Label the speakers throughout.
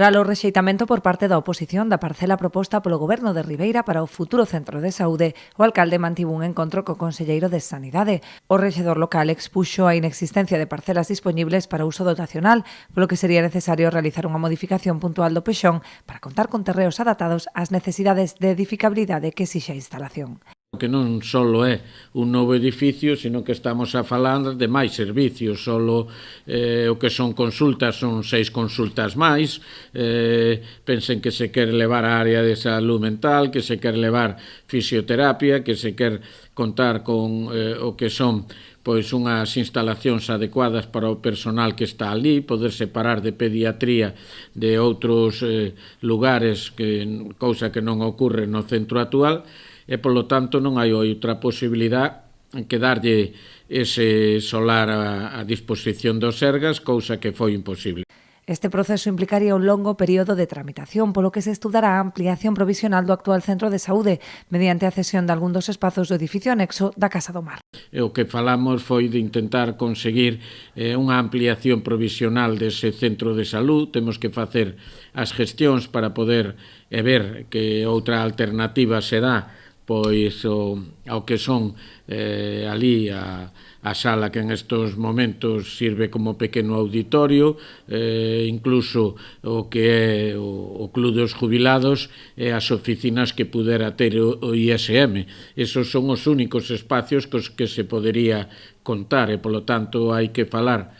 Speaker 1: Tras o rexeitamento por parte da oposición da parcela proposta polo Goberno de Ribeira para o futuro centro de saúde, o alcalde mantivo un encontro co conselleiro de Sanidade. O rexedor local expuxo a inexistencia de parcelas dispoñibles para uso dotacional, polo que sería necesario realizar unha modificación puntual do pexón para contar con terreos adaptados ás necesidades de edificabilidade que exixe a instalación.
Speaker 2: Que non só é un novo edificio, sino que estamos a falar de máis servicios. Solo o que son consultas son 6 consultas máis. Pensen que se quer levar a área de salud mental, que se quer levar fisioterapia, que se quer contar con o que son pois unhas instalacións adecuadas para o personal que está ali, poder separar de pediatría de outros lugares, cousa que non ocorre no centro actual, e, polo tanto, non hai outra posibilidade que darlle ese solar a disposición dos Sergas, cousa que foi imposible.
Speaker 1: Este proceso implicaría un longo período de tramitación, polo que se estudará a ampliación provisional do actual centro de saúde mediante a cesión de algún dos espazos do edificio anexo da Casa do Mar.
Speaker 2: O que falamos foi de intentar conseguir unha ampliación provisional dese centro de salud. Temos que facer as gestións para poder ver que outra alternativa se dá pois ao que son ali a sala que en estos momentos sirve como pequeno auditorio, incluso o que é o Club dos Jubilados e as oficinas que pudera ter o ISM. Esos son os únicos espacios cos que se podería contar e, polo tanto, hai que falar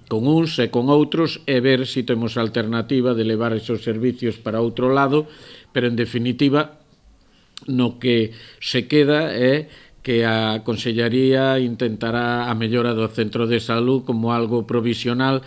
Speaker 2: con uns e con outros e ver se temos alternativa de levar esos servicios para outro lado, pero, en definitiva, no que se queda é que a Consellería intentará a mellora do centro de salud como algo provisional